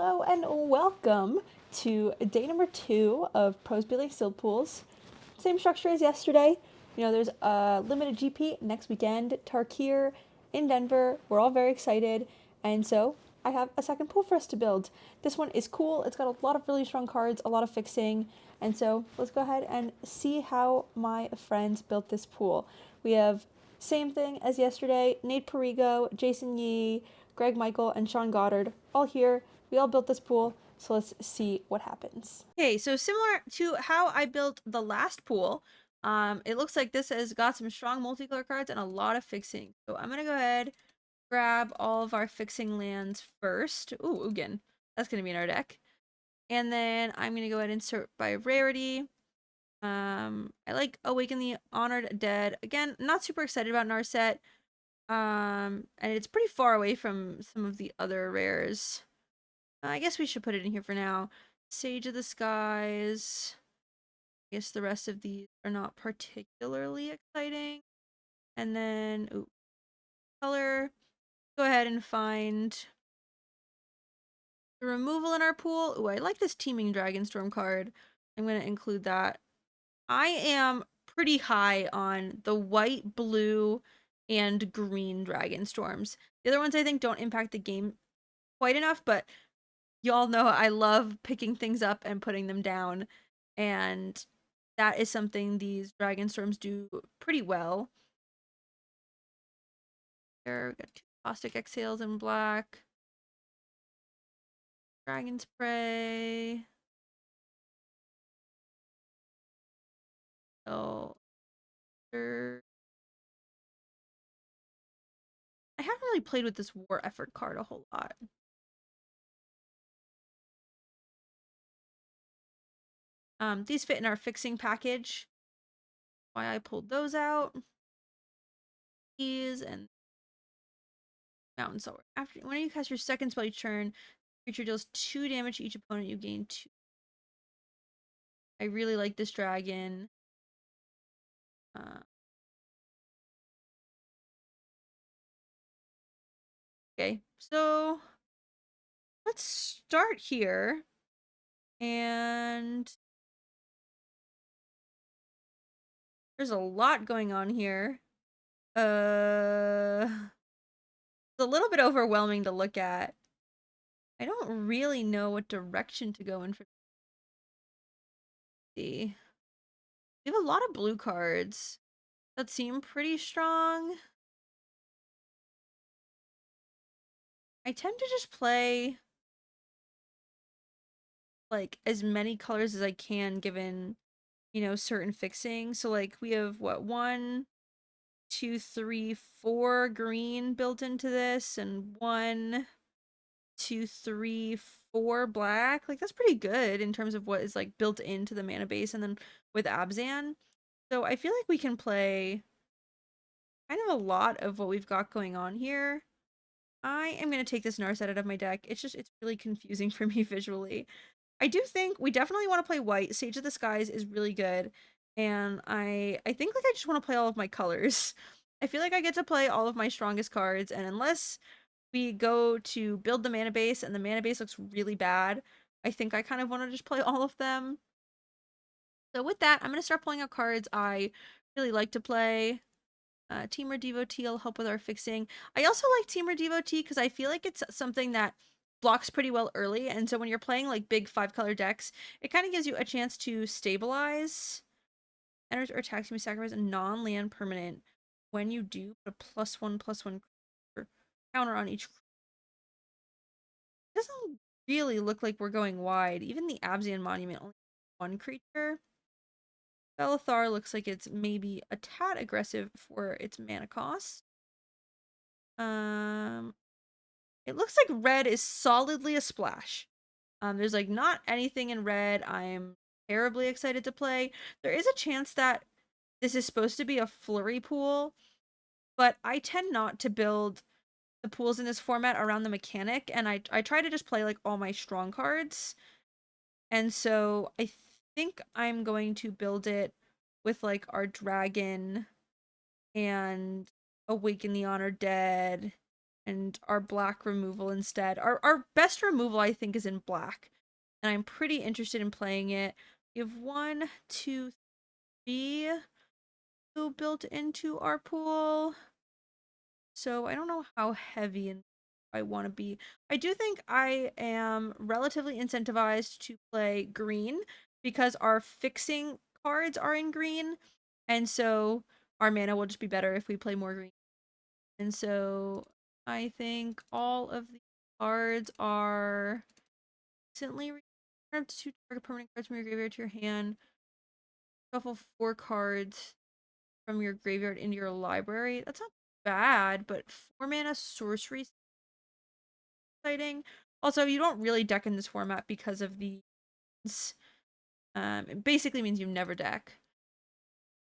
Hello and welcome to day number 2 of Pros Building Sealed Pools. Same structure as yesterday. There's a limited GP next weekend, Tarkir in Denver. We're all very excited, and so I have a second pool for us to build. This one is cool. It's got a lot of really strong cards, a lot of fixing, and so let's go ahead and see how my friends built this pool. We have same thing as yesterday, Nate Perigo, Jason Yee, Greg Michael, and Sean Goddard all here. We all built this pool, so let's see what happens. Okay, so similar to how I built the last pool, it looks like this has got some strong multicolor cards and a lot of fixing. So I'm gonna go ahead, grab all of our fixing lands first. Ooh, Ugin. That's gonna be in our deck. And then I'm gonna go ahead and sort by rarity. I like Awaken the Honored Dead. Again, not super excited about Narset. And it's pretty far away from some of the other rares. I guess we should put it in here for now. Sage of the Skies. I guess the rest of these are not particularly exciting. And then, ooh, color. Go ahead and find the removal in our pool. Ooh, I like this Teeming Dragonstorm card. I'm going to include that. I am pretty high on the white, blue, and green Dragonstorms. The other ones I think don't impact the game quite enough, but y'all know I love picking things up and putting them down, and that is something these Dragonstorms do pretty well. There, we got 2 Caustic Exhales in black. Dragon Spray. Oh, I haven't really played with this War Effort card a whole lot. These fit in our fixing package. Why I pulled those out. These and Mountain Solar. After when you cast your second spell each turn, creature deals 2 damage to each opponent. You gain 2. I really like this dragon. Okay, so let's start here. And there's a lot going on here. It's a little bit overwhelming to look at. I don't really know what direction to go in for. We have a lot of blue cards that seem pretty strong. I tend to just play like as many colors as I can given, certain fixing. So like we have what, 1, 2, 3, 4 green built into this, and 1, 2, 3, 4 black. Like that's pretty good in terms of what is like built into the mana base, and then with Abzan. So I feel like we can play kind of a lot of what we've got going on here. I am going to take this Narset out of my deck. It's really confusing for me visually. I do think we definitely want to play white. Sage of the Skies is really good. And I think like I just want to play all of my colors. I feel like I get to play all of my strongest cards, and unless we go to build the mana base and the mana base looks really bad, I think I kind of want to just play all of them. So with that, I'm going to start pulling out cards I really like to play. Teamer Devotee will help with our fixing. I also like Teamer Devotee because I feel like it's something that blocks pretty well early, and so when you're playing like big 5-color decks, it kind of gives you a chance to stabilize. Enters or attacks, you may sacrifice a non-land permanent. When you do, put a +1/+1 counter on each. It doesn't really look like we're going wide. Even the Absian Monument only has 1 creature. Bellathar looks like it's maybe a tad aggressive for its mana cost. It looks like red is solidly a splash. There's like not anything in red I'm terribly excited to play. There is a chance that this is supposed to be a flurry pool, but I tend not to build the pools in this format around the mechanic, and I try to just play like all my strong cards. And so I think I'm going to build it with like our dragon and Awaken the Honored Dead and our black removal instead. Our best removal, I think, is in black. And I'm pretty interested in playing it. We have 1, 2, 3 built into our pool. So I don't know how heavy and I want to be. I do think I am relatively incentivized to play green because our fixing cards are in green. And so our mana will just be better if we play more green. And so I think all of the cards are instantly returned to target permanent cards from your graveyard to your hand. Shuffle 4 cards from your graveyard into your library. That's not bad, but 4 mana sorcery is exciting. Also, you don't really deck in this format because of the it basically means you never deck.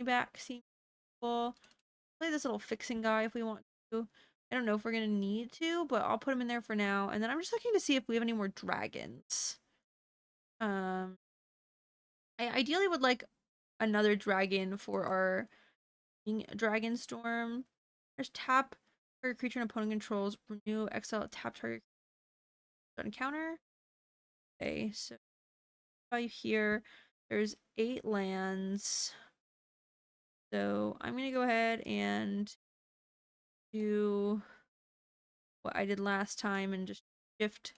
Back, see people. Play this little fixing guy if we want to. I don't know if we're gonna need to, but I'll put him in there for now. And then I'm just looking to see if we have any more dragons. I ideally would like another dragon for our Dragonstorm. There's tap target creature an opponent controls. Renew, exile, tap target encounter. Okay, so value here. There's 8 lands. So I'm gonna go ahead and do what I did last time and just shift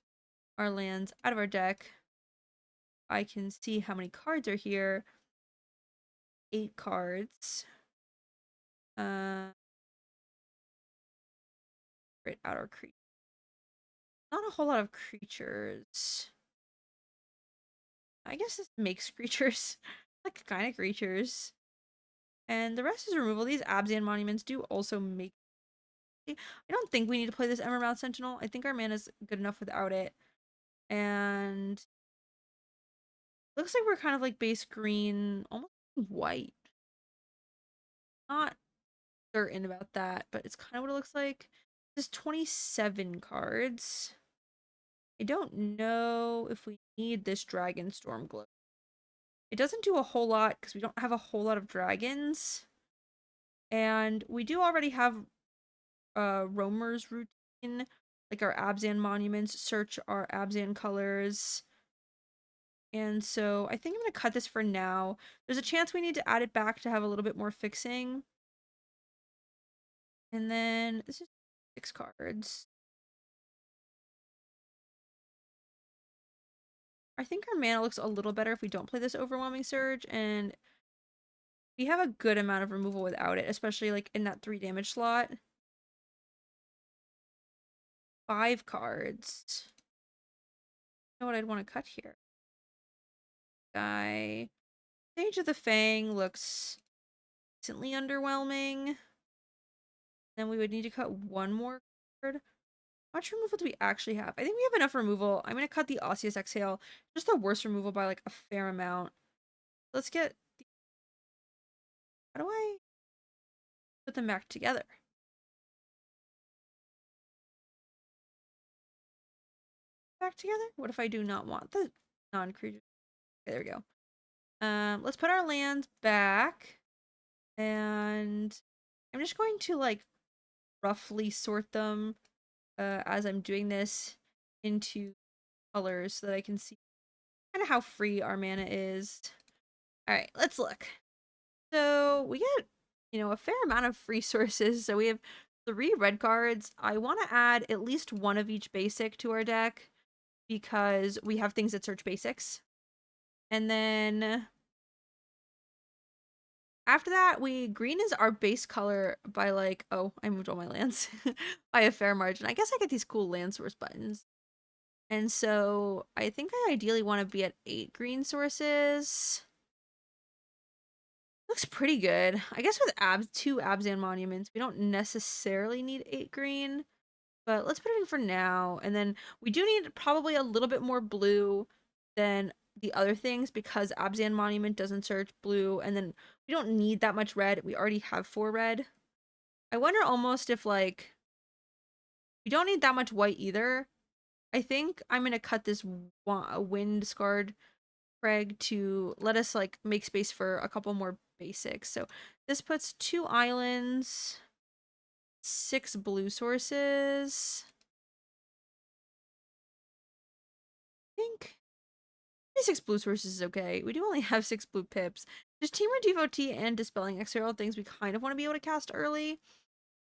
our lands out of our deck. I can see how many cards are here. 8 cards. Right out our creature. Not a whole lot of creatures. I guess this makes creatures. Like kind of creatures. And the rest is removal. These Abzan monuments do also make. I don't think we need to play this Emerald Sentinel. I think our mana is good enough without it. And looks like we're kind of like base green, almost white. Not certain about that, but it's kind of what it looks like. This is 27 cards. I don't know if we need this Dragonstorm glow. It doesn't do a whole lot because we don't have a whole lot of dragons. And we do already have Roamer's routine, like our Abzan monuments, search our Abzan colors. And so I think I'm going to cut this for now. There's a chance we need to add it back to have a little bit more fixing. And then this is 6 cards. I think our mana looks a little better if we don't play this Overwhelming Surge, and we have a good amount of removal without it, especially like in that 3 damage slot. 5 cards. You know what I'd want to cut here? Guy. Sage of the Fang looks decently underwhelming. Then we would need to cut 1 more card. How much removal do we actually have? I think we have enough removal. I'm going to cut the Osseous Exhale. Just the worst removal by like a fair amount. Let's get the... How do I put them back together? Back together? What if I do not want the non-creature? Okay, there we go. Let's put our lands back. And I'm just going to like roughly sort them as I'm doing this into colors so that I can see kind of how free our mana is. All right, let's look. So we get, a fair amount of free sources. So we have 3 red cards. I want to add at least 1 of each basic to our deck because we have things that search basics. And then after that, green is our base color by like, oh, I moved all my lands by a fair margin. I guess I get these cool land source buttons. And so I think I ideally want to be at 8 green sources. Looks pretty good. I guess with 2 Abzan monuments, we don't necessarily need 8 green, but let's put it in for now. And then we do need probably a little bit more blue than the other things because Abzan monument doesn't search blue, and then we don't need that much red. We already have 4 red. I wonder almost if like we don't need that much white either. I think I'm gonna cut this wind scarred Craig to let us like make space for a couple more basics. So this puts 2 islands. 6 blue sources. I think 6 blue sources is okay. We do only have 6 blue pips. There's Teamer Devotee and Dispelling X are all things we kind of want to be able to cast early.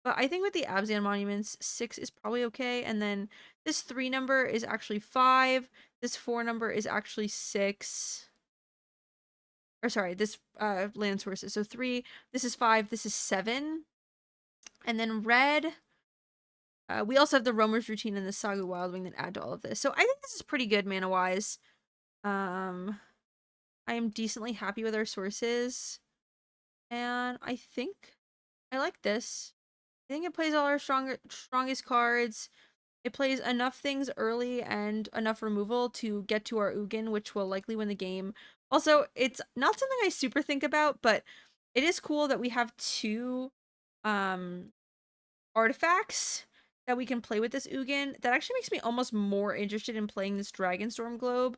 But I think with the Abzan monuments, 6 is probably okay. And then this 3 number is actually 5. This 4 number is actually 6. Or sorry, this land sources. So 3, this is 5, this is 7. And then red, we also have the Roamer's Routine and the Sagu Wildwing that add to all of this. So I think this is pretty good mana-wise. I am decently happy with our sources. And I think I like this. I think it plays all our strongest cards. It plays enough things early and enough removal to get to our Ugin, which will likely win the game. Also, it's not something I super think about, but it is cool that we have 2 artifacts that we can play with this Ugin. That actually makes me almost more interested in playing this Dragonstorm Globe.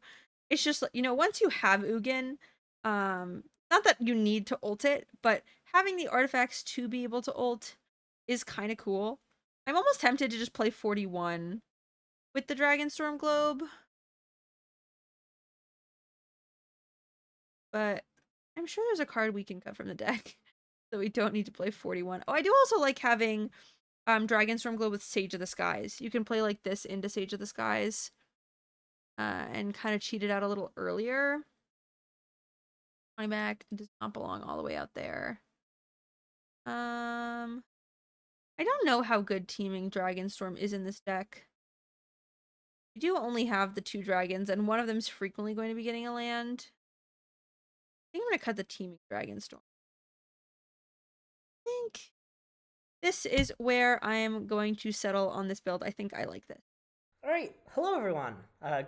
It's just, you know, once you have Ugin, not that you need to ult it, but having the artifacts to be able to ult is kind of cool. I'm almost tempted to just play 41 with the Dragonstorm Globe. But I'm sure there's a card we can cut from the deck. So we don't need to play 41. Oh, I do also like having Dragonstorm Globe with Sage of the Skies. You can play like this into Sage of the Skies. And kind of cheat it out a little earlier. My back does not belong all the way out there. I don't know how good teaming Dragonstorm is in this deck. We do only have the 2 dragons, and one of them is frequently going to be getting a land. I think I'm going to cut the teaming Dragonstorm. I think this is where I am going to settle on this build. I think I like this. All right, hello everyone.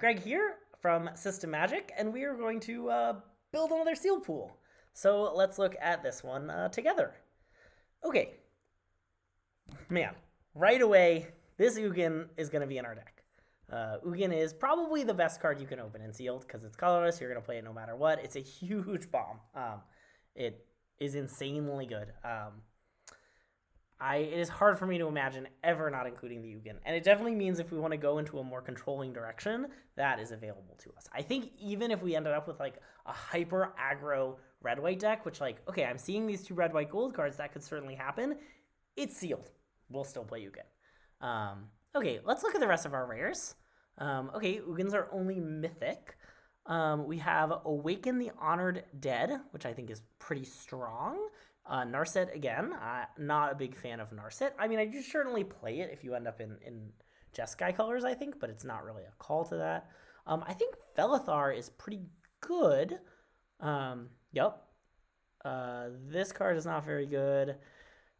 Greg here from System Magic, and we are going to build another seal pool. So let's look at this one together. Okay, man, right away, this Ugin is going to be in our deck. Ugin is probably the best card you can open in sealed because it's colorless. You're going to play it no matter what. It's a huge bomb. It is insanely good. It is hard for me to imagine ever not including the Ugin. And it definitely means if we want to go into a more controlling direction, that is available to us. I think even if we ended up with like a hyper aggro red-white deck, which like, okay, I'm seeing these 2 red-white gold cards, that could certainly happen. It's sealed. We'll still play Ugin. Okay, let's look at the rest of our rares. Okay, Ugins are only mythic. We have Awaken the Honored Dead, which I think is pretty strong. Narset again, not a big fan of Narset. I mean, I do certainly play it if you end up in Jeskai colors, I think, but it's not really a call to that. I think Felithar is pretty good. Yep. This card is not very good.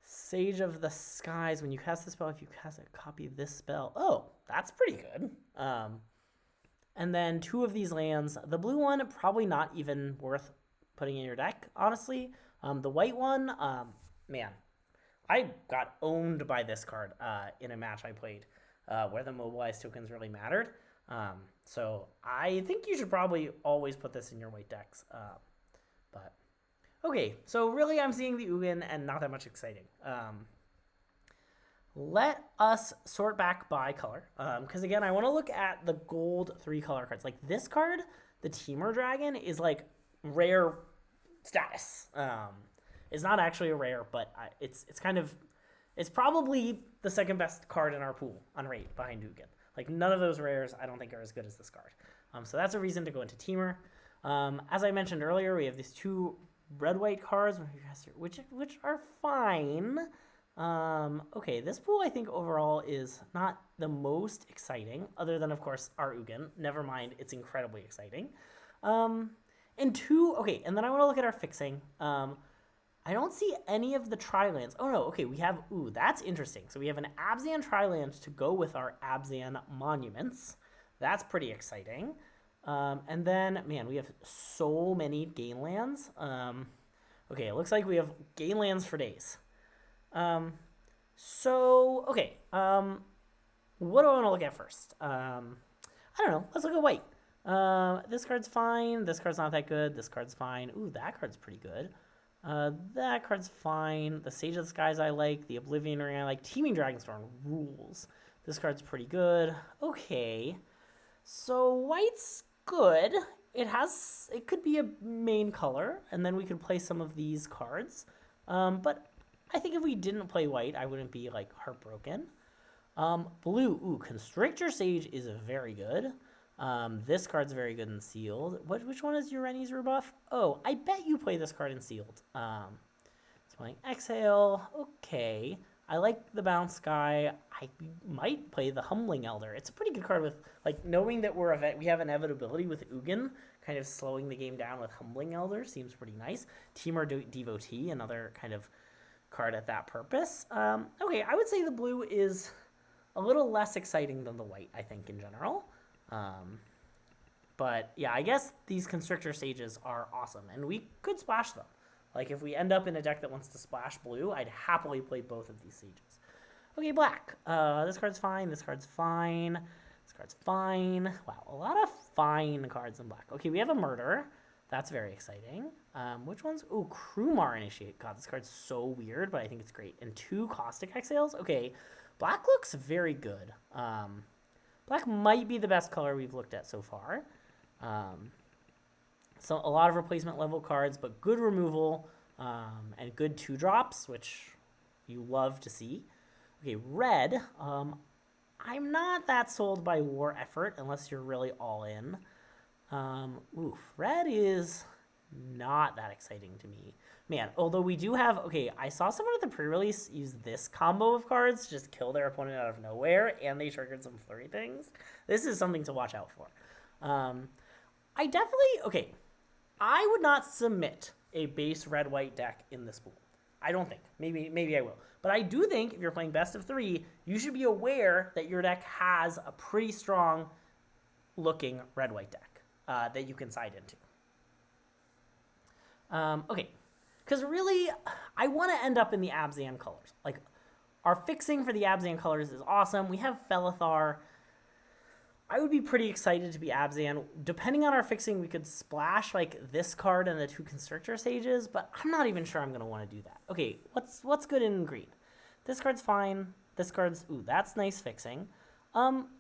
Sage of the Skies, when you cast the spell, if you cast it, copy this spell. Oh, that's pretty good. And then 2 of these lands. The blue one, probably not even worth putting in your deck, honestly. The white one, man, I got owned by this card in a match I played where the mobilized tokens really mattered. So I think you should probably always put this in your white decks. But okay, so really I'm seeing the Ugin and not that much exciting. Let us sort back by color. Because again, I want to look at the gold 3 color cards. Like this card, the Teamer Dragon, is like rare status. It's not actually a rare, but it's probably the second best card in our pool on rate behind Ugin. Like none of those rares I don't think are as good as this card. So that's a reason to go into Teamer. As I mentioned earlier, we have these 2 red-white cards, which are fine. Okay, this pool I think overall is not the most exciting, other than of course our Ugin. Never mind, it's incredibly exciting. And 2, okay, and then I want to look at our fixing. I don't see any of the Tri-lands. Oh no, okay, we have, ooh, that's interesting. So we have an Abzan Tri-land to go with our Abzan monuments. That's pretty exciting. And then, man, we have so many gain lands. Okay, it looks like we have gain lands for days. So, okay, what do I want to look at first? I don't know, let's look at white. This card's fine. This card's not that good. This card's fine. Ooh, that card's pretty good. That card's fine. The Sage of the Skies I like. The Oblivion Ring I like. Teeming Dragonstorm rules. This card's pretty good. Okay. So white's good. It could be a main color, and then we could play some of these cards. But I think if we didn't play white, I wouldn't be like heartbroken. Blue, ooh, Constrictor Sage is very good. This card's very good in sealed. Which one is Ureni's rebuff? Oh, I bet you play this card in sealed. It's playing Exhale. Okay. I like the bounce guy. I might play the Humbling Elder. It's a pretty good card with, like, knowing that we have inevitability with Ugin, kind of slowing the game down with Humbling Elder seems pretty nice. Temur Devotee, another kind of card at that purpose. Okay, I would say the blue is a little less exciting than the white, I think, in general. But yeah, I guess these Constrictor Sages are awesome, and we could splash them. Like, if we end up in a deck that wants to splash blue, I'd happily play both of these Sages. Okay, black. This card's fine. This card's fine. This card's fine. Wow, a lot of fine cards in black. Okay, we have a Murder. That's very exciting. Which ones? Oh, Krumar Initiate. God, this card's so weird, but I think it's great. And 2 Caustic Exhales. Okay, black looks very good. Black might be the best color we've looked at so far. So a lot of replacement level cards, but good removal and good 2-drops, which you love to see. Okay, red. I'm not that sold by War Effort unless you're really all in. Red is not that exciting to me. Man, although we do have... Okay, I saw someone at the pre-release use this combo of cards to just kill their opponent out of nowhere, and they triggered some flurry things. This is something to watch out for. I definitely... Okay, I would not submit a base red-white deck in this pool. I don't think. Maybe I will. But I do think if you're playing best of 3, you should be aware that your deck has a pretty strong looking red-white deck that you can side into. Okay, because really, I want to end up in the Abzan colors. Like, our fixing for the Abzan colors is awesome. We have Felithar. I would be pretty excited to be Abzan. Depending on our fixing, we could splash like this card and the 2 Constrictor Sages, but I'm not even sure I'm going to want to do that. Okay, what's good in green? This card's fine. This card's, ooh, that's nice fixing.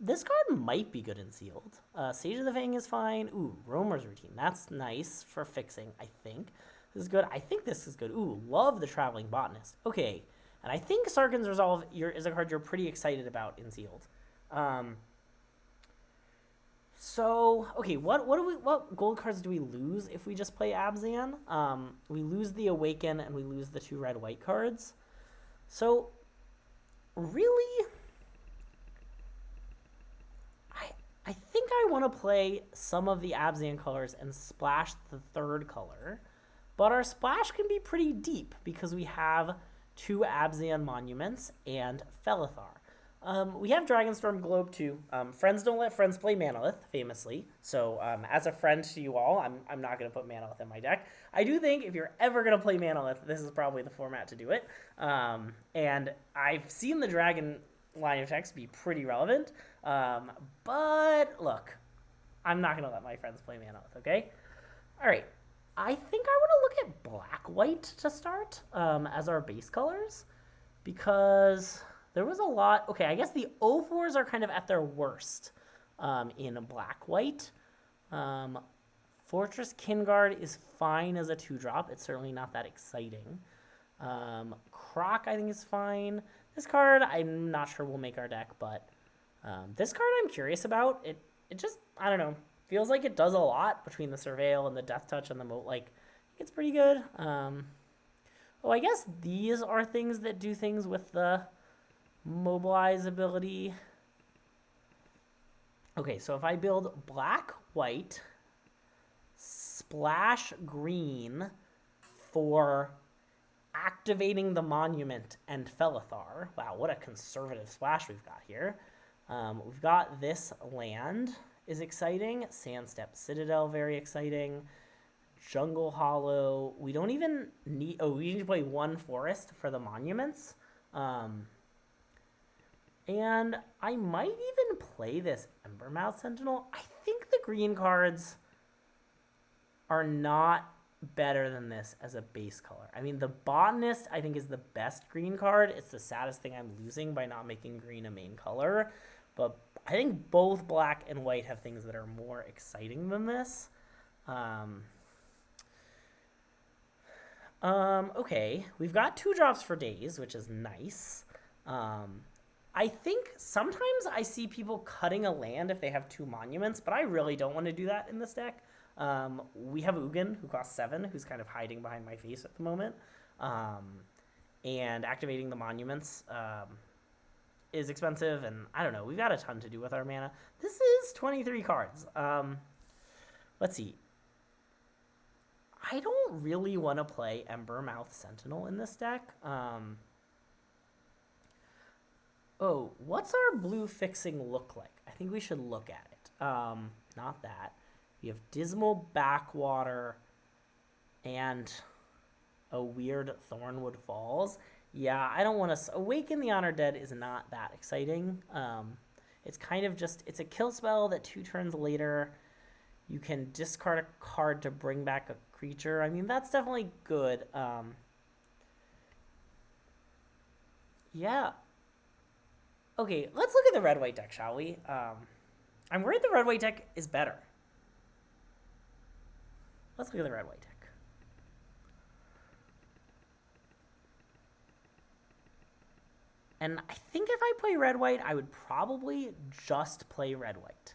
This card might be good in sealed. Sage of the Fang is fine. Ooh, Roamer's Routine. That's nice for fixing, I think. This is good. I think this is good. Ooh, love the Traveling Botanist. Okay, and I think Sarkhan's Resolve is a card you're pretty excited about in sealed. So, okay, what gold cards do we lose if we just play Abzan? We lose the Awaken and we lose the 2 red-white cards. So, really, I think I want to play some of the Abzan colors and splash the 3rd color. But our splash can be pretty deep because we have 2 Abzan monuments and Felithar. We have Dragonstorm Globe too. Friends don't let friends play Manalith, famously. So as a friend to you all, I'm not going to put Manalith in my deck. I do think if you're ever going to play Manalith, this is probably the format to do it. And I've seen the Dragon line of text be pretty relevant. But look, I'm not going to let my friends play Manalith, okay? All right. I think I want to look at black-white to start as our base colors because... There was a lot... Okay, I guess the 0-4s are kind of at their worst in black-white. Fortress Kinguard is fine as a 2-drop. It's certainly not that exciting. Croc, I think, is fine. This card, I'm not sure will make our deck, but this card I'm curious about. It just, I don't know, feels like it does a lot between the Surveil and the Death Touch and the Moat. Like, it's pretty good. Oh, I guess these are things that do things with the... Mobilize ability. Okay, so if I build black, white, splash green for activating the monument and Felithar. Wow, what a conservative splash we've got here. We've got this land is exciting. Sandstep Citadel, very exciting. Jungle Hollow. We don't even need... Oh, we need to play 1 forest for the monuments. And I might even play this Embermouth Sentinel. I think the green cards are not better than this as a base color. I mean, the Botanist, I think, is the best green card. It's the saddest thing I'm losing by not making green a main color. But I think both black and white have things that are more exciting than this. Okay, we've got 2-drops for days, which is nice. I think sometimes I see people cutting a land if they have 2 monuments, but I really don't want to do that in this deck. We have Ugin, who costs 7, who's kind of hiding behind my face at the moment. And activating the monuments is expensive, and I don't know. We've got a ton to do with our mana. This is 23 cards. Let's see. I don't really want to play Embermouth Sentinel in this deck. Oh, what's our blue fixing look like? I think we should look at it. Not that. We have Dismal Backwater and a weird Thornwood Falls. Yeah, I don't want to... Awaken the Honored Dead is not that exciting. It's kind of just... It's a kill spell that 2 turns later you can discard a card to bring back a creature. I mean, that's definitely good. Yeah. Okay, let's look at the red-white deck, shall we? I'm worried the red-white deck is better. Let's look at the red-white deck. And I think if I play red-white, I would probably just play red-white.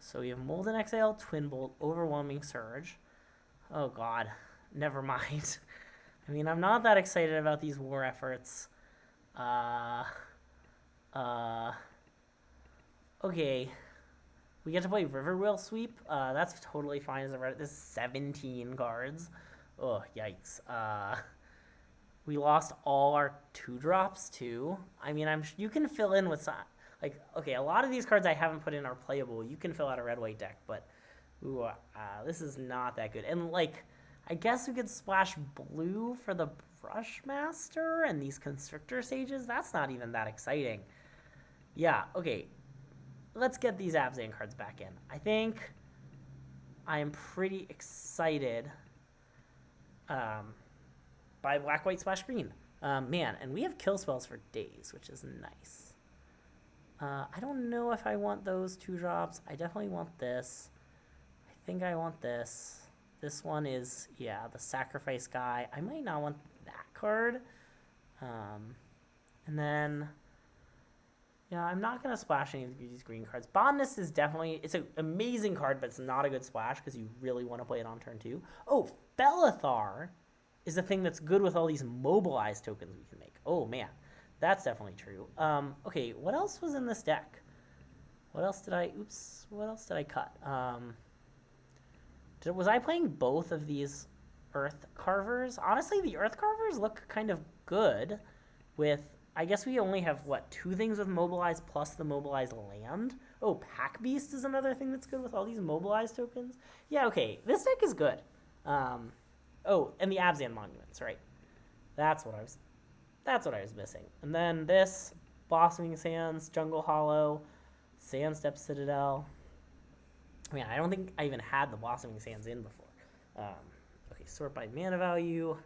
So we have Molten Exhale, Twin Bolt, Overwhelming Surge. Oh, God. Never mind. I mean, I'm not that excited about these war efforts. Okay. We get to play Riverwheel Sweep. That's totally fine as a red. This is 17 cards. Oh, yikes. We lost all our 2-drops, too. I mean, you can fill in with some... Like, okay, a lot of these cards I haven't put in are playable. You can fill out a red-white deck, but ooh, this is not that good. And, like, I guess we could splash blue for the Brushmaster and these Constrictor Sages. That's not even that exciting. Yeah, okay. Let's get these Abzan cards back in. I think I am pretty excited by black, white, splash, green. Man, and we have kill spells for days, which is nice. I don't know if I want those 2-drops. I definitely want this. I think I want this. This one is, yeah, the Sacrifice guy. I might not want that card. And then, yeah, I'm not going to splash any of these green cards. Botanist is definitely, it's an amazing card, but it's not a good splash because you really want to play it on turn 2. Oh, Bellathar is the thing that's good with all these mobilized tokens we can make. Oh, man. That's definitely true. Okay, what else was in this deck? What else did I cut? Was I playing both of these Earth Carvers? Honestly, the Earth Carvers look kind of good with, I guess we only have, 2 things with Mobilize plus the Mobilized land? Oh, Pack Beast is another thing that's good with all these Mobilized tokens? Yeah, okay, this deck is good. Oh, and the Abzan Monuments, right? That's what I was missing. And then this, Blossoming Sands, Jungle Hollow, Sandstep Citadel. I mean, I don't think I even had the Blossoming Sands in before. Okay, sort by mana value.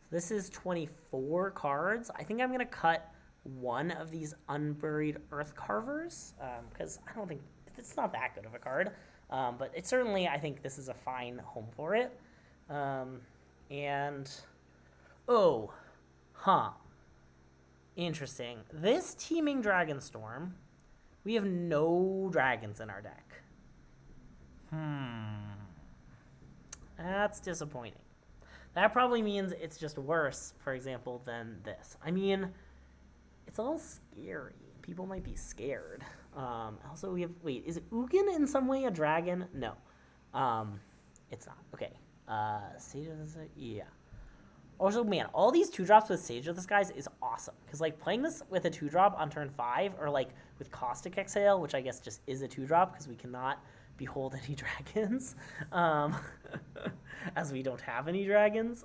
So this is 24 cards. I think I'm going to cut one of these Unburied Earth Carvers, because I don't think, it's not that good of a card. But it's certainly, I think this is a fine home for it. Interesting. This Teeming Dragonstorm, we have no dragons in our deck. That's disappointing. That probably means it's just worse, for example, than this. I mean, it's a little scary. People might be scared. Also, we have... Wait, is Ugin in some way a dragon? No. It's not. Okay. Sage of the... Yeah. Also, man, all these 2-drops with Sage of the Skies is awesome. Because, like, playing this with a 2-drop on turn 5, or, like, with Caustic Exhale, which I guess just is a 2-drop, because we cannot behold any dragons, as we don't have any dragons.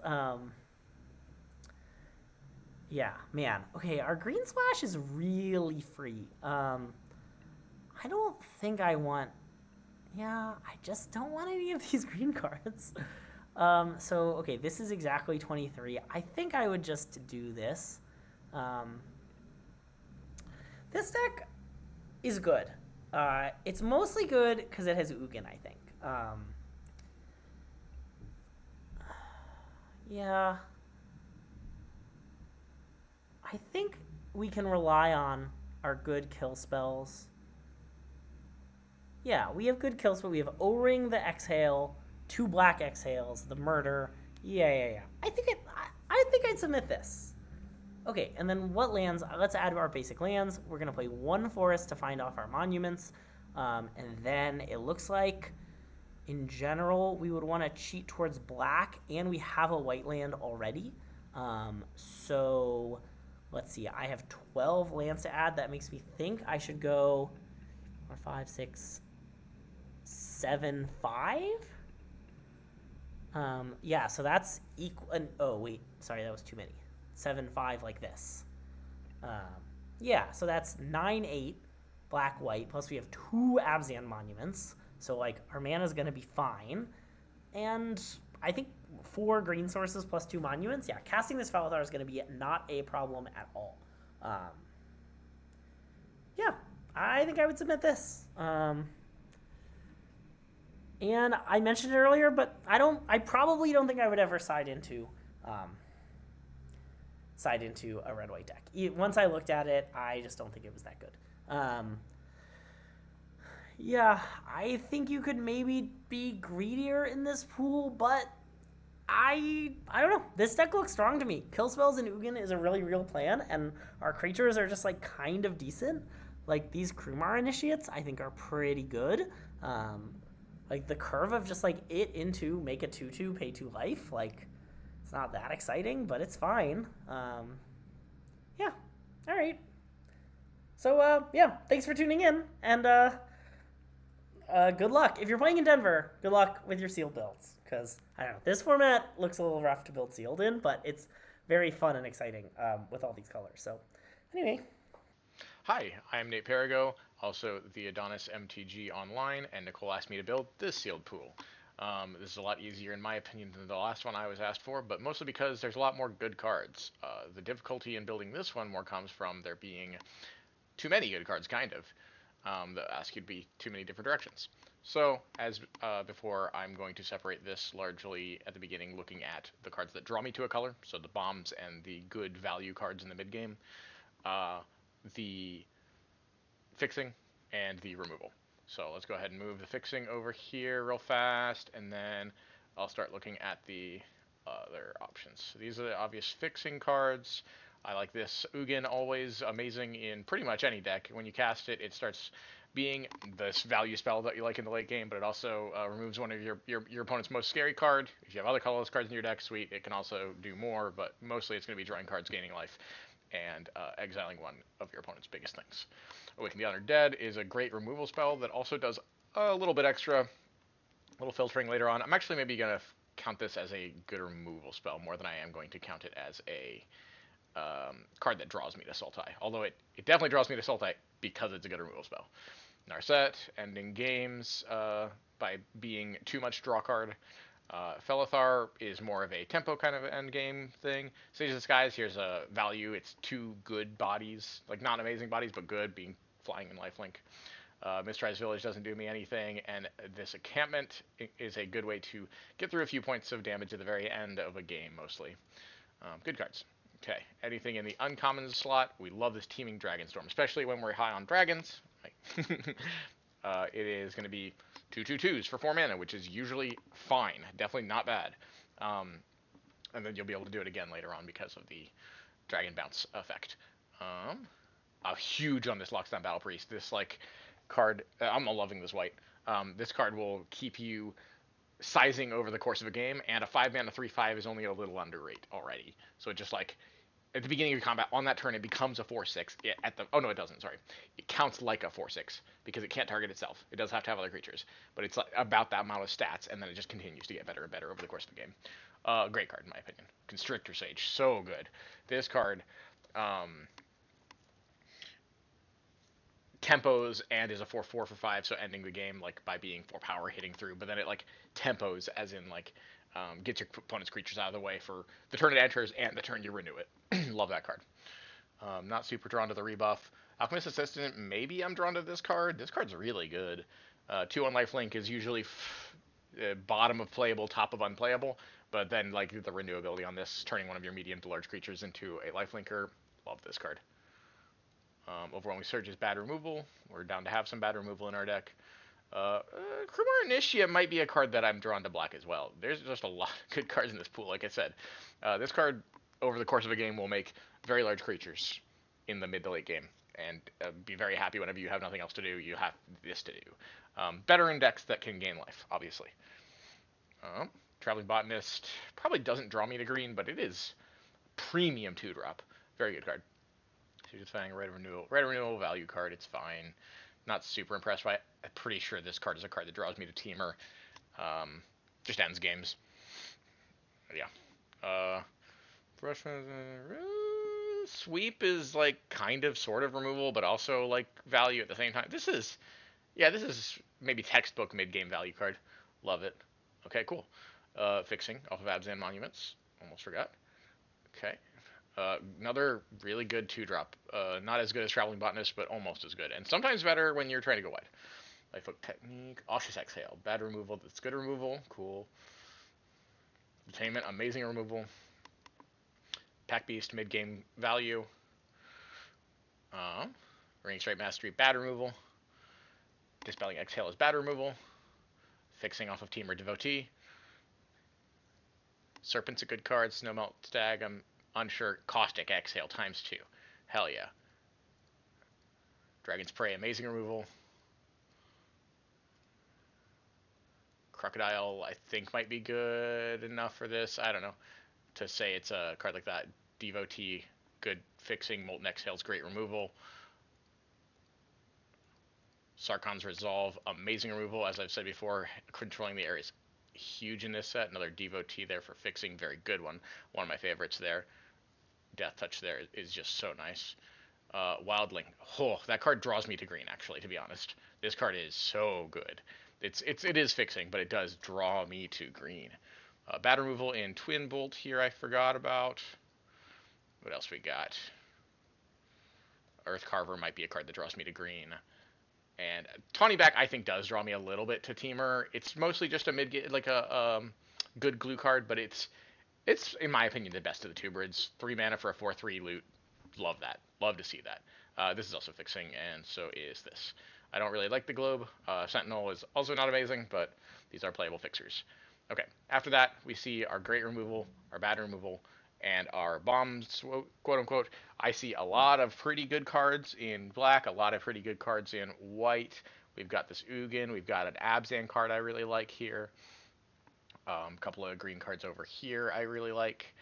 Yeah, man. Okay, our Green Splash is really free. I don't think I want... Yeah, I just don't want any of these green cards. So, okay, this is exactly 23. I think I would just do this. Um, this deck is good. It's mostly good because it has Ugin, I think. Yeah, I think we can rely on our good kill spells. Yeah, we have good kill spells. We have O-Ring, the Exhale, 2 black Exhales, the Murder. Yeah. I think I'd submit this. Okay, and then what lands? Let's add our basic lands. We're gonna play 1 forest to find off our monuments, and then it looks like, in general, we would want to cheat towards black, and we have a white land already. So let's see. I have 12 lands to add. That makes me think I should go 4, 5, 6, 7, 5. Yeah, so that's equal. Oh wait, sorry, that was too many. 7, 5 like this. Um, yeah, so that's 9, 8 black white. Plus we have 2 Abzan monuments. So like our mana is gonna be fine. And I think 4 green sources plus 2 monuments. Yeah, casting this Falthar is gonna be not a problem at all. Yeah, I think I would submit this. And I mentioned it earlier, but I probably don't think I would ever side into a red white deck. Once I looked at it, I just don't think it was that good. Yeah, I think you could maybe be greedier in this pool, but I don't know. This deck looks strong to me. Kill spells and Ugin is a really real plan, and our creatures are just like kind of decent. Like these Krumar initiates, I think are pretty good. Like the curve of just like it into make a 2/2, pay 2 life, like it's not that exciting, but it's fine. Yeah, all right. So yeah, thanks for tuning in, and good luck if you're playing in Denver. Good luck with your sealed builds, because I don't know, this format looks a little rough to build sealed in, but it's very fun and exciting with all these colors. So anyway, Hi, I'm Nate Perigo, also the Adonis MTG Online, and Nicole asked me to build this sealed pool. This is a lot easier in my opinion than the last one I was asked for, but mostly because there's a lot more good cards. The difficulty in building this one more comes from there being too many good cards, kind of, that ask you to be too many different directions. So, as before, I'm going to separate this largely at the beginning, looking at the cards that draw me to a color, so the bombs and the good value cards in the mid game. The fixing and the removal. So let's go ahead and move the fixing over here real fast, and then I'll start looking at the other options. So these are the obvious fixing cards. I like this Ugin, always amazing in pretty much any deck. When you cast it, it starts being this value spell that you like in the late game, but it also removes one of your opponent's most scary card. If you have other colorless cards in your deck, sweet, it can also do more, but mostly it's going to be drawing cards, gaining life, and exiling one of your opponent's biggest things. Awaken the Honored Dead is a great removal spell that also does a little bit extra, a little filtering later on. I'm actually maybe going to count this as a good removal spell more than I am going to count it as a card that draws me to Sultai. Although it definitely draws me to Sultai because it's a good removal spell. Narset, ending games by being too much draw card. Felithar is more of a tempo kind of end game thing. Sage of the Skies, here's a value. It's 2 good bodies, like not amazing bodies, but good, being flying and lifelink. Mistrise Village doesn't do me anything, and this encampment is a good way to get through a few points of damage at the very end of a game, mostly. Good cards. Okay, anything in the uncommon slot, we love this Teeming Dragonstorm, especially when we're high on dragons. It is going to be 2/2/2s for 4 mana, which is usually fine, definitely not bad. And then you'll be able to do it again later on because of the Dragon Bounce effect. Huge on this Lockdown Battle Priest. This like card, I'm loving this white. This card will keep you sizing over the course of a game, and a 5 mana 3/5 is only a little under rate already. So it just like at the beginning of combat on that turn it becomes a 4/6. Oh no, it doesn't. Sorry, it counts like a 4/6 because it can't target itself. It does have to have other creatures, but it's like about that amount of stats, and then it just continues to get better and better over the course of the game. Great card in my opinion. Constrictor Sage, so good. This card tempos and is a 4/4 for 5, so ending the game like by being 4 power hitting through. But then it like tempos, as in like gets your opponent's creatures out of the way for the turn it enters and the turn you renew it. Love that card. Not super drawn to the rebuff. Alchemist Assistant, maybe I'm drawn to this card. This card's really good. 2 on lifelink is usually bottom of playable, top of unplayable, but then like the renew ability on this, turning one of your medium to large creatures into a lifelinker. Love this card. Overwhelming Surge is bad removal. We're down to have some bad removal in our deck. Krumar Initia might be a card that I'm drawn to black as well. There's just a lot of good cards in this pool, like I said. This card, over the course of a game, will make very large creatures in the mid to late game, and be very happy whenever you have nothing else to do, you have this to do. Better in decks that can gain life, obviously. Traveling Botanist probably doesn't draw me to green, but it is premium 2-drop. Very good card. Satisfying Red Renewal value card, it's fine. Not super impressed by it. I'm pretty sure this card is a card that draws me to Teamer. Just ends games. Yeah. Sweep is like kind of sort of removal, but also like value at the same time. This is maybe textbook mid-game value card. Love it. Okay, cool. Fixing off of Abzan Monuments. Almost forgot. Okay. Another really good 2-drop. Not as good as Traveling Botanist, but almost as good. And sometimes better when you're trying to go wide. Lifelink Technique. Osseous Exhale. Bad removal. That's good removal. Cool. Detainment. Amazing removal. Pack Beast. Mid-game value. Ring Strike Mastery. Bad removal. Dispelling Exhale is bad removal. Fixing off of Teamer Devotee. Serpent's a good card. Snowmelt Stag. I'm unsure. Caustic Exhale ×2. Hell yeah. Dragon's Prey, amazing removal. Crocodile, I think, might be good enough for this. I don't know. To say it's a card like that. Devotee, good fixing. Molten Exhale's great removal. Sarkon's Resolve, amazing removal. As I've said before, controlling the area is huge in this set. Another Devotee there for fixing. Very good one. One of my favorites there. Death Touch there is just so nice. Wildling. Oh, that card draws me to green, actually, to be honest. This card is so good. It is fixing, but it does draw me to green. Bad removal in Twin Bolt here I forgot about. What else we got? Earth Carver might be a card that draws me to green. And Tawny Back, I think, does draw me a little bit to Teamer. It's mostly just a good glue card, but it's in my opinion the best of the two birds. 3 mana for a 4/3 loot. Love that. Love to see that. This is also fixing, and so is this. I don't really like the Globe. Sentinel is also not amazing, but these are playable fixers. Okay, after that, we see our great removal, our bad removal, and our bombs, quote-unquote. I see a lot of pretty good cards in black, a lot of pretty good cards in white. We've got this Ugin. We've got an Abzan card I really like here. A couple of green cards over here I really like.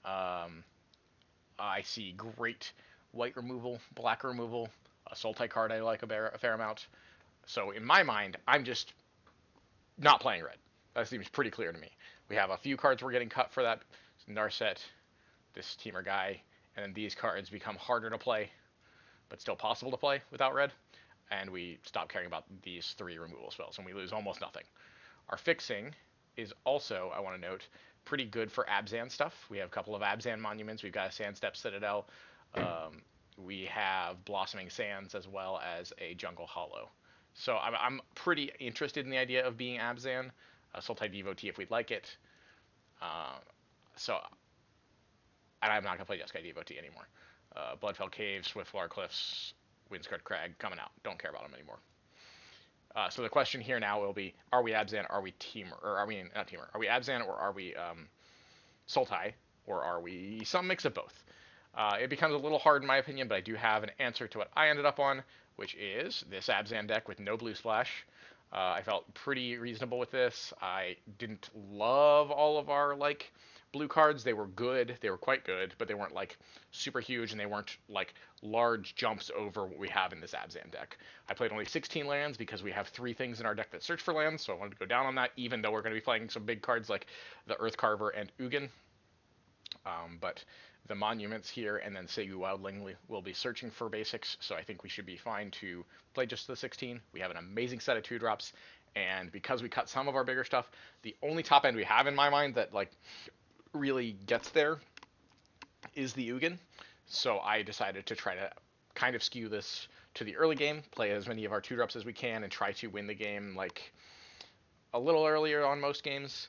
I see great white removal, black removal, a Sultai card I like a fair amount. So in my mind, I'm just not playing red. That seems pretty clear to me. We have a few cards we're getting cut for that. Narset, this Teamer guy, and then these cards become harder to play, but still possible to play without red. And we stop caring about these 3 removal spells, and we lose almost nothing. Our fixing is also, I want to note, pretty good for Abzan stuff. We have a couple of Abzan monuments. We've got a Sandstep Citadel. We have Blossoming Sands as well as a Jungle Hollow. So I'm pretty interested in the idea of being Abzan. Sultai Devotee if we'd like it. And I'm not going to play Jeskai Devotee anymore. Bloodfell Cave, Swiftwater Cliffs, Windscard Crag coming out. Don't care about them anymore. So the question here now will be, are we Abzan, are we Teamer, or are we, not Teamer, are we Abzan or are we Sultai, or are we some mix of both? It becomes a little hard in my opinion, but I do have an answer to what I ended up on, which is this Abzan deck with no blue splash. I felt pretty reasonable with this. I didn't love all of our, blue cards. They were good. They were quite good, but they weren't, super huge, and they weren't, large jumps over what we have in this Abzan deck. I played only 16 lands because we have 3 things in our deck that search for lands, so I wanted to go down on that, even though we're going to be playing some big cards like the Earth Carver and Ugin. But the monuments here, and then Seigu Wildling will be searching for basics, so I think we should be fine to play just the 16. We have an amazing set of 2-drops, and because we cut some of our bigger stuff, the only top end we have in my mind that like really gets there is the Ugin. So I decided to try to kind of skew this to the early game, play as many of our 2-drops as we can, and try to win the game like a little earlier on most games.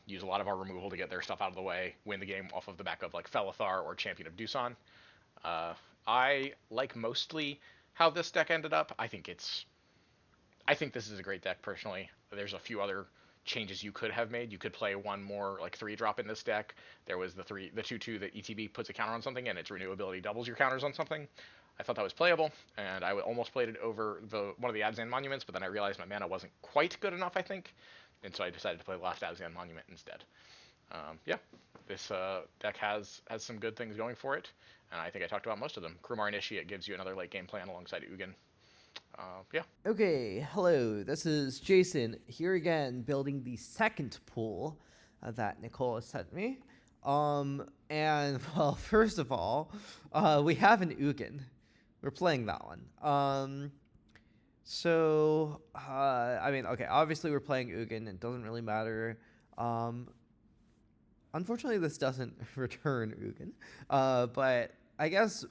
Use a lot of our removal to get their stuff out of the way, win the game off of the back of like Felithar or Champion of Doosan. I like mostly how this deck ended up. I think this is a great deck personally. There's a few other changes you could have made. You could play one more like 3-drop in this deck. There was the 2/2 that ETB puts a counter on something and its renewability doubles your counters on something. I thought that was playable, and I almost played it over one of the Abzan Monuments, but then I realized my mana wasn't quite good enough, I think, and so I decided to play the last Abzan Monument instead. Yeah, this deck has some good things going for it, and I think I talked about most of them. Krumar Initiate gives you another late game plan alongside Ugin. Yeah. Okay, hello, this is Jason here again, building the second pool that Nicole sent me. And well, first of all, we have an Ugin. We're playing that one. So I mean, okay, obviously we're playing Ugin. It doesn't really matter. Unfortunately, this doesn't return Ugin. But I guess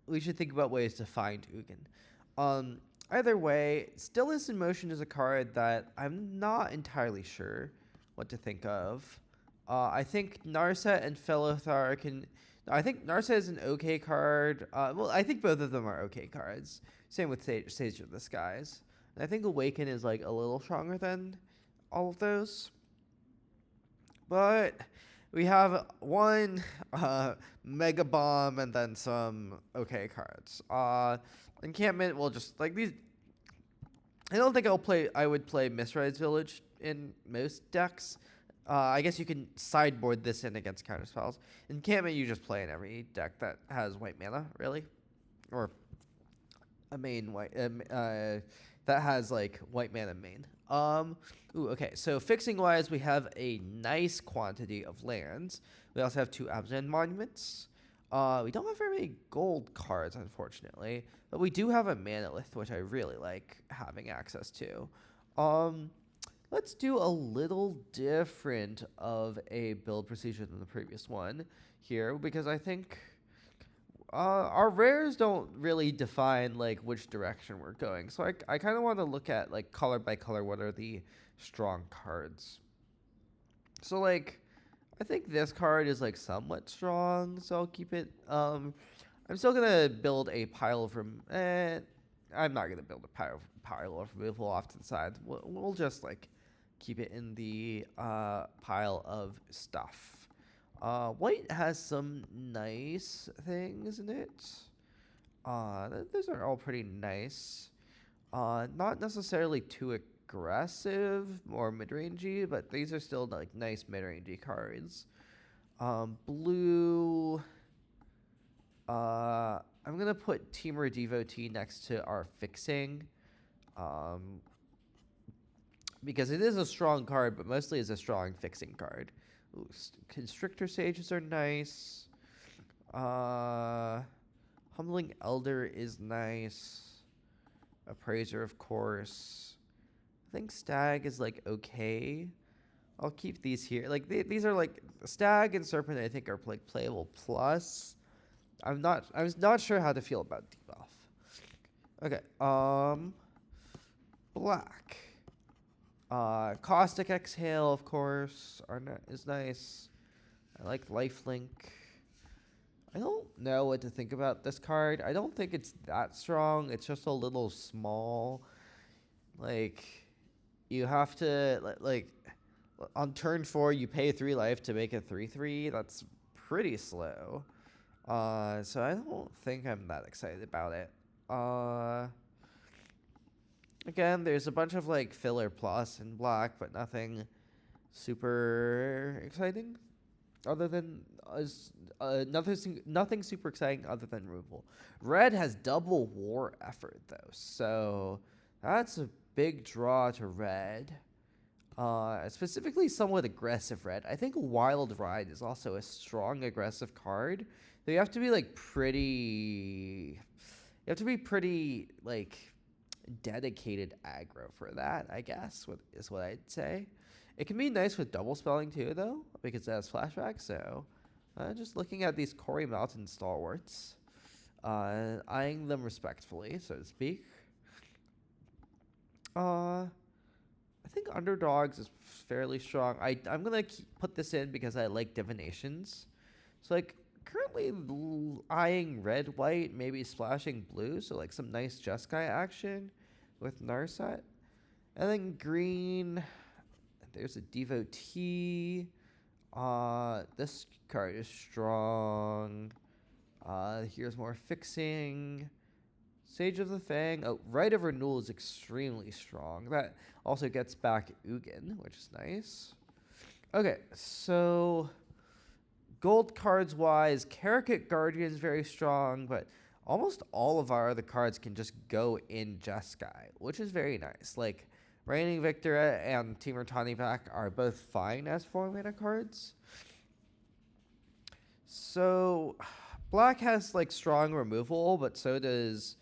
we should think about ways to find Ugin. Either way, Stillness in Motion is a card that I'm not entirely sure what to think of. I think Narset and Felithar can... I think Narset is an okay card. Well, I think both of them are okay cards. Same with Sage of the Skies. And I think Awaken is like a little stronger than all of those. But we have one Mega Bomb and then some okay cards. Encampment will just like these. I don't think I would play Mistrise Village in most decks. I guess you can sideboard this in against counterspells. Encampment you just play in every deck that has white mana, really, or a main white that has like white mana main. Okay. So fixing wise, we have a nice quantity of lands. We also have 2 Abzan Monuments. We don't have very many gold cards, unfortunately, but we do have a Manalith, which I really like having access to. Let's do a little different of a build procedure than the previous one here, because I think our rares don't really define like which direction we're going. So I kind of want to look at like color by color what are the strong cards. So like I think this card is like somewhat strong, so I'll keep it. I'm still gonna build a pile from. I'm not gonna build a pile of removal off to the side. We'll just like keep it in the pile of stuff. White has some nice things in it. Those are all pretty nice. Not necessarily too aggressive or mid-rangey, but these are still like nice mid-rangey cards. Blue. I'm gonna put Teamer Devotee next to our fixing. Because it is a strong card, but mostly is a strong fixing card. Ooh, Constrictor Sages are nice. Humbling Elder is nice. Appraiser, of course. I think Stag is like okay. I'll keep these here. Like these are like Stag and Serpent. I think are like playable plus. I was not sure how to feel about debuff. Okay. Black. Caustic Exhale, of course, is nice. I like Lifelink. I don't know what to think about this card. I don't think it's that strong. It's just a little small. Like, you have to, like on turn 4, you pay 3 life to make a 3/3. That's pretty slow. So I don't think I'm that excited about it. Again, there's a bunch of like filler plus in black, but nothing super exciting other than nothing super exciting other than removal. Red has double war effort though, so that's a big draw to red. specifically somewhat aggressive red. I think Wild Ride is also a strong aggressive card. So you have to be like pretty. You have to be pretty like dedicated aggro for that, I guess, is what I'd say. It can be nice with double spelling too, though, because it has flashback. So, just looking at these Quarry Mountain stalwarts, eyeing them respectfully, so to speak. I think Underdogs is fairly strong. I'm gonna put this in because I like divinations. So like currently eyeing red, white, maybe splashing blue. So like some nice Jeskai action with Narset. And then green. There's a Devotee. This card is strong. Here's more fixing. Sage of the Fang. Oh, Rite of Renewal is extremely strong. That also gets back Ugin, which is nice. Okay, so gold cards wise, Karakut Guardian is very strong, but almost all of our other cards can just go in Jeskai, which is very nice. Like Reigning Victor and Temur Tanipak are both fine as 4-mana cards. So black has like strong removal, but so does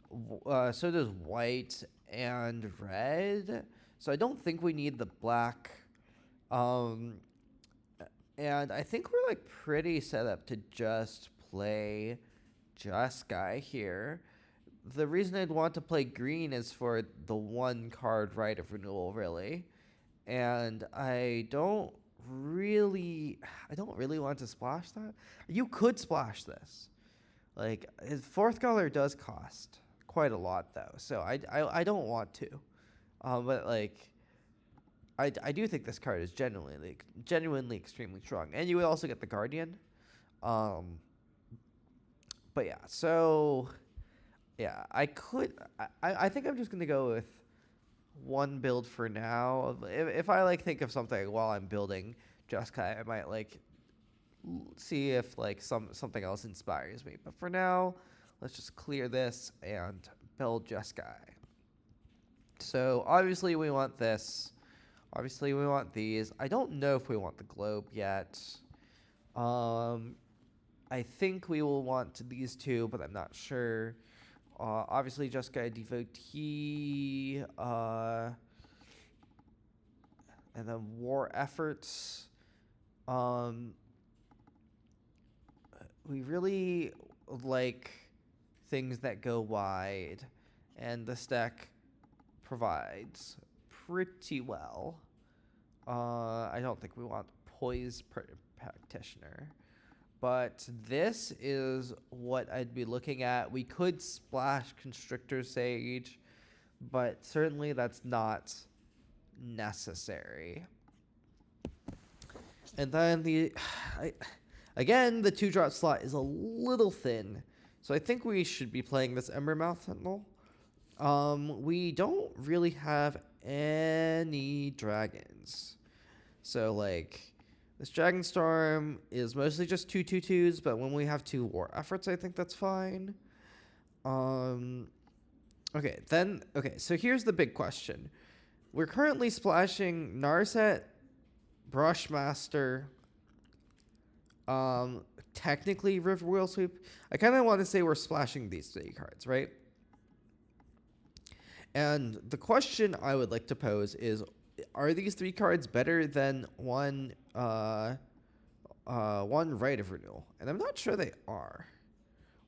white and red. So I don't think we need the black. And I think we're like pretty set up to just play Jeskai here. The reason I'd want to play green is for the one card Rite of Renewal, really. And I don't really want to splash that. You could splash this. Like, his 4th color does cost quite a lot, though. So I don't want to. But, like, I do think this card is genuinely extremely strong. And you would also get the Guardian. But, yeah. So, yeah. I think I'm just going to go with one build for now. If I, like, think of something while I'm building Jeskai, I might, like, see if like something else inspires me. But for now, let's just clear this and build Jeskai. So obviously we want this. Obviously we want these. I don't know if we want the globe yet. I think we will want these two, but I'm not sure. Obviously Jeskai Devotee, and then War Efforts. We really like things that go wide, and this deck provides pretty well. I don't think we want Poise Practitioner, but this is what I'd be looking at. We could splash Constrictor Sage, but certainly that's not necessary. And then again, the 2-drop slot is a little thin, so I think we should be playing this Embermouth Sentinel. We don't really have any dragons. So, like, this Dragonstorm is mostly just 2/2/2s, but when we have 2 War Efforts, I think that's fine. Okay, so here's the big question. We're currently splashing Narset, Brushmaster, technically River Wheel Sweep. I kind of want to say we're splashing these 3 cards, right? And the question I would like to pose is, are these 3 cards better than one Rite of Renewal? And I'm not sure they are.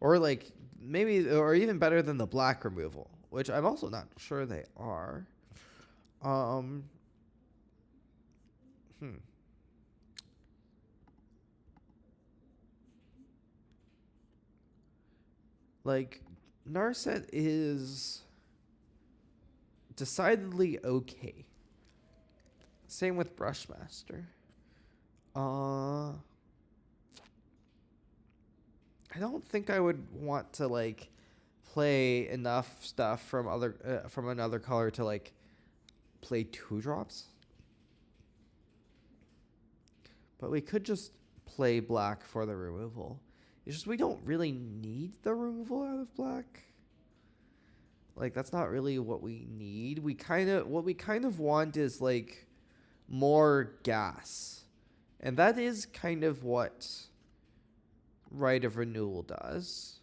Or like maybe, or even better than the black removal, which I'm also not sure they are. Like, Narset is decidedly okay. Same with Brushmaster. I don't think I would want to like play enough stuff from another color to like play 2-drops. But we could just play black for the removal. It's just we don't really need the removal out of black. Like, that's not really what we need. What we kind of want is like more gas. And that is kind of what Right of Renewal does.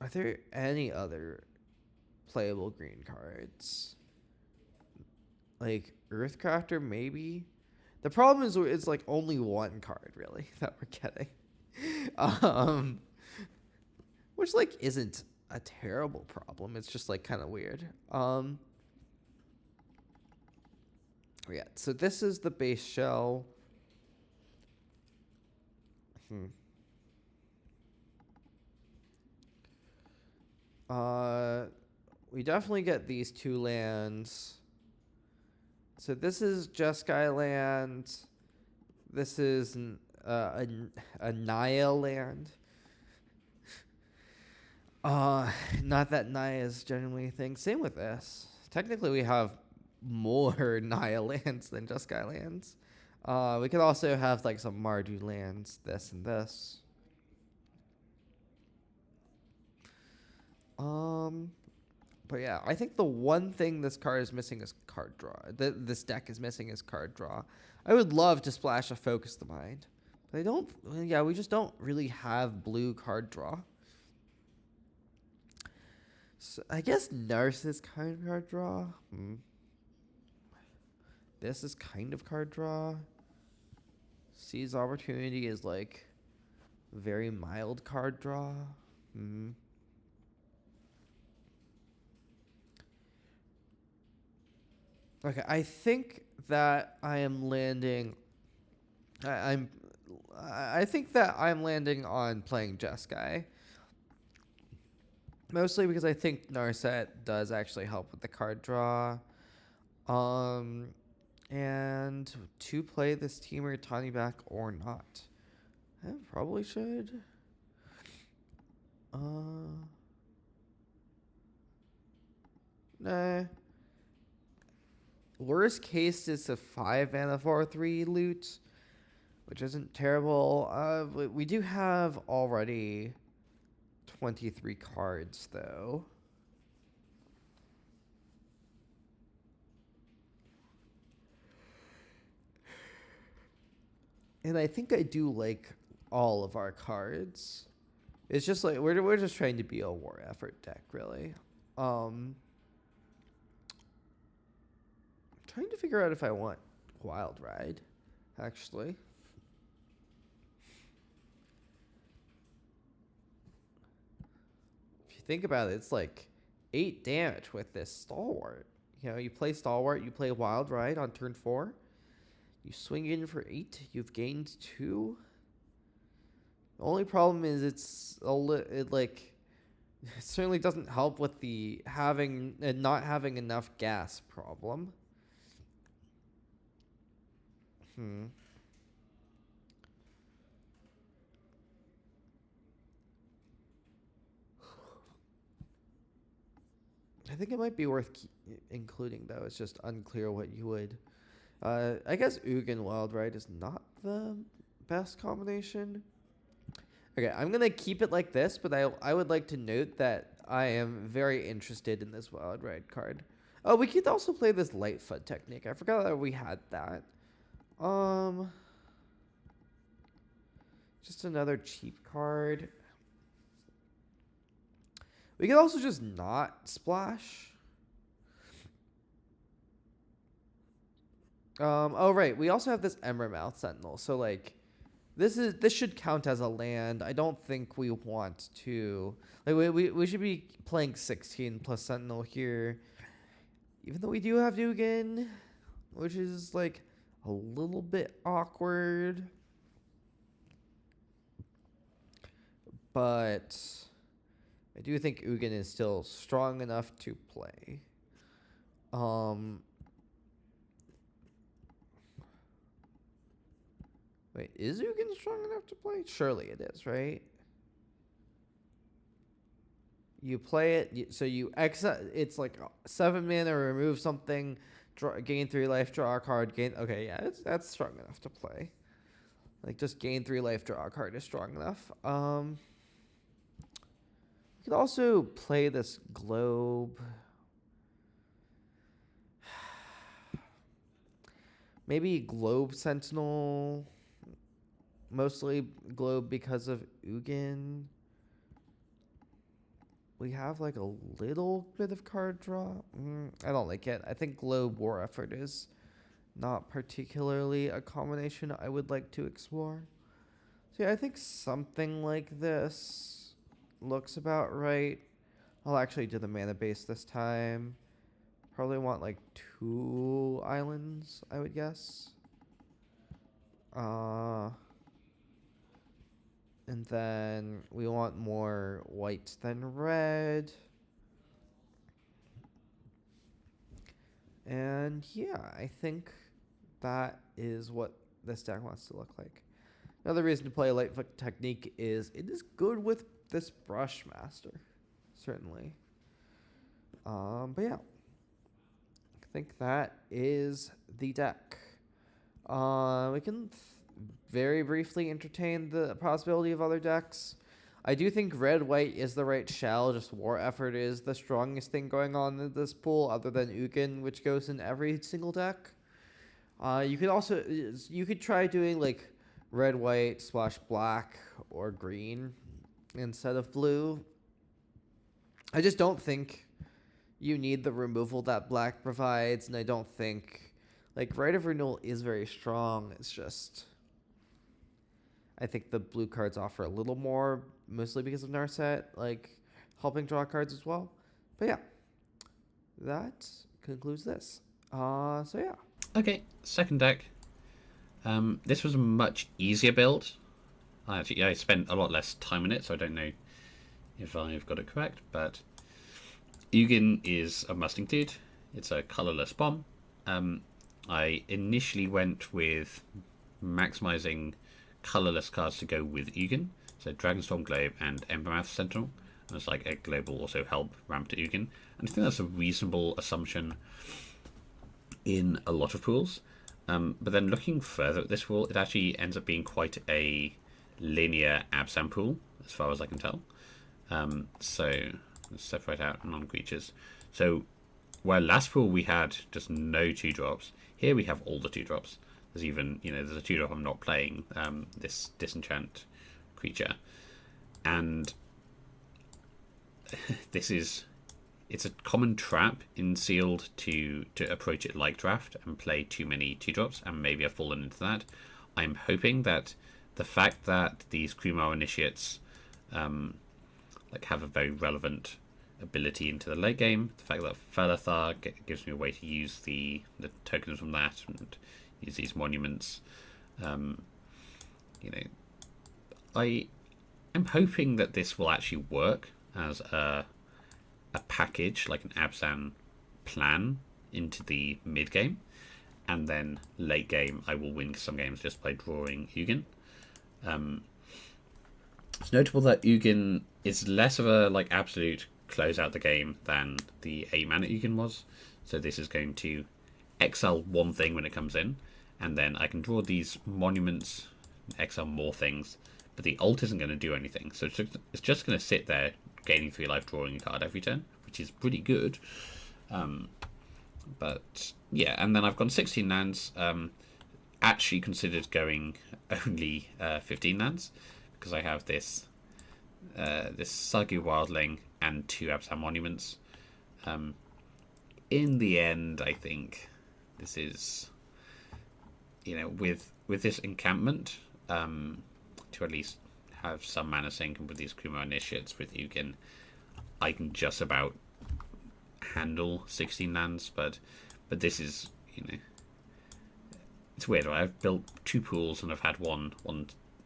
Are there any other playable green cards? Like Earthcrafter, maybe? The problem is it's like only one card, really, that we're getting. Which, like, isn't a terrible problem. It's just, like, kind of weird. Yeah, so this is the base shell. We definitely get these 2 lands. So this is Jeskai land. This is a Naya land. Not that Naya is generally a thing. Same with this. Technically, we have more Naya lands than Jeskai lands. We could also have like some Mardu lands, this and this. But yeah, I think the one thing this card is missing is card draw. This deck is missing is card draw. I would love to splash a Focus the Mind, but I don't. Yeah, we just don't really have blue card draw. So I guess Nurse is kind of card draw. This is kind of card draw. Seize Opportunity is like very mild card draw. Okay, I think that I am landing. I think that I'm landing on playing Jeskai. Mostly because I think Narset does actually help with the card draw. And to play this Teamer Tiny back or not. I probably should. Nah. Worst case is a 5 and a 4/3 loot, which isn't terrible. We do have already 23 cards, though. And I think I do like all of our cards. It's just like we're just trying to be a war effort deck, really. Trying to figure out if I want Wild Ride, actually. If you think about it, it's like 8 damage with this Stalwart. You know, you play Stalwart, you play Wild Ride on turn 4. You swing in for 8, you've gained 2. The only problem is it certainly doesn't help with the not having enough gas problem. I think it might be worth including, though. It's just unclear what you would. I guess Ugin Wild Ride is not the best combination. Okay, I'm going to keep it like this, but I would like to note that I am very interested in this Wild Ride card. Oh, we could also play this Lightfoot technique. I forgot that we had that. Just another cheap card. We could also just not splash. Oh right, we also have this Embermouth Sentinel. So like, this should count as a land. I don't think we want to. Like we should be playing 16 plus Sentinel here, even though we do have Dugan, which is like a little bit awkward. But I do think Ugin is still strong enough to play. Wait, is Ugin strong enough to play? Surely it is, right? You play it, so you exile. It's like 7 mana, remove something, gain 3 life, draw a card, gain. Okay, yeah, that's strong enough to play. Like just gain 3 life, draw a card is strong enough. You could also play this globe. maybe Globe Sentinel. Mostly Globe because of Ugin. We have like a little bit of card draw. I don't like it. I think Globe War Effort is not particularly a combination I would like to explore. So yeah, I think something like this looks about right. I'll actually do the mana base this time. Probably want like 2 islands, I would guess. And then we want more white than red. And yeah, I think that is what this deck wants to look like. Another reason to play Lightfoot Technique is it is good with this Brushmaster, certainly. But yeah, I think that is the deck. We can very briefly entertain the possibility of other decks. I do think red-white is the right shell, just War Effort is the strongest thing going on in this pool, other than Ugin, which goes in every single deck. You could try doing like red-white, splash black, or green instead of blue. I just don't think you need the removal that black provides, and I don't think, like, Rite of Renewal is very strong. It's just, I think the blue cards offer a little more, mostly because of Narset, like, helping draw cards as well. But yeah, that concludes this. So yeah. Okay, second deck. This was a much easier build. I spent a lot less time on it, so I don't know if I've got it correct, but Ugin is a Mustang dude. It's a colorless bomb. I initially went with maximizing colorless cards to go with Ugin, so Dragonstorm, Globe, and Embermouth Sentinel. And it's like a Globe will also help ramp to Ugin, and I think that's a reasonable assumption in a lot of pools. But then looking further at this pool, it actually ends up being quite a linear Absan pool, as far as I can tell. So let's separate out non-creatures. So where last pool we had just no 2-drops, here we have all the 2-drops. There's even, there's a 2-drop I'm not playing, this Disenchant creature. And it's a common trap in Sealed to approach it like Draft and play too many 2-drops, and maybe I've fallen into that. I'm hoping that the fact that these Kumar Initiates have a very relevant ability into the late game, the fact that Felethar gives me a way to use the tokens from that and use these monuments. I'm hoping that this will actually work as a package, like an Absan plan into the mid game, and then late game I will win some games just by drawing Ugin. It's notable that Ugin is less of a absolute close out the game than the 8-mana Ugin was, so this is going to exile one thing when it comes in, and then I can draw these monuments, exile more things, but the ult isn't going to do anything, so it's just going to sit there gaining 3 life, drawing a card every turn, which is pretty good. But yeah, and then I've gone 16 lands. Actually considered going only 15 lands because I have this Sagu Wildling and 2 Absan Monuments. In the end, I think this is, with this encampment, to at least have some mana sink, and with these Kumar Initiates with Ugin, I can just about handle 16 lands, but this is, it's weird. Right? I've built 2 pools and I've had one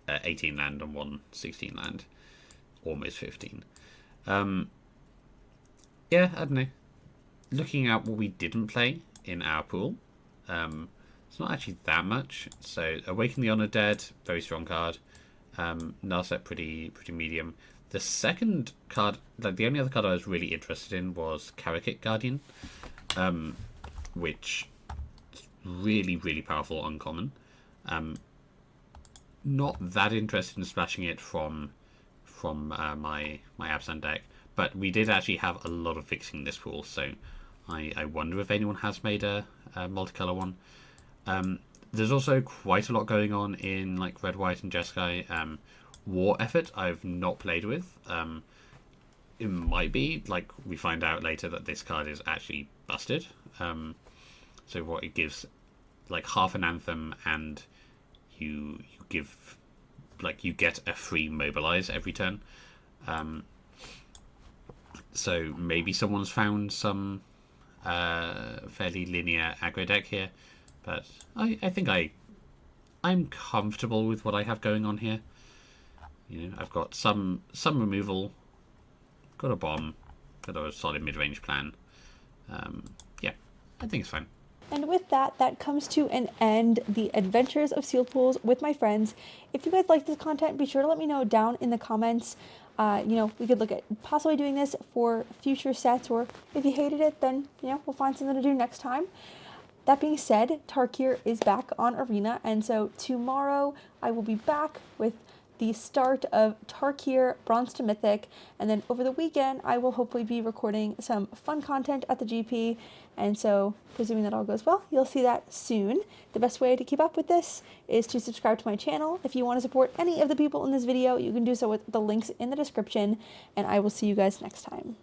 18 land and one 16 land, almost 15. Yeah, I don't know. Looking at what we didn't play in our pool, it's not actually that much. So Awaken the Honor Dead, very strong card. Narset pretty medium. The second card, the only other card I was really interested in was Karakit Guardian, which is really, really powerful uncommon. Not that interested in splashing it from my Absan deck, but we did actually have a lot of fixing this pool, so I wonder if anyone has made a multicolor one. there's also quite a lot going on in like Red, White, and Jeskai. War Effort I've not played with. It might be like we find out later that this card is actually busted. So what it gives, like half an anthem, and you give, like you get a free mobilize every turn. So maybe someone's found some fairly linear aggro deck here, but I think I'm comfortable with what I have going on here. You know, I've got some removal, got a bomb, got a solid mid-range plan. Yeah, I think it's fine. And with that, that comes to an end the Adventures of Sealed Pools with my friends. If you guys like this content, be sure to let me know down in the comments. We could look at possibly doing this for future sets, or if you hated it, then, we'll find something to do next time. That being said, Tarkir is back on Arena, and so tomorrow I will be back with the start of Tarkir Bronze to Mythic, and then over the weekend I will hopefully be recording some fun content at the GP, and so presuming that all goes well, you'll see that soon. The best way to keep up with this is to subscribe to my channel. If you want to support any of the people in this video, you can do so with the links in the description, and I will see you guys next time.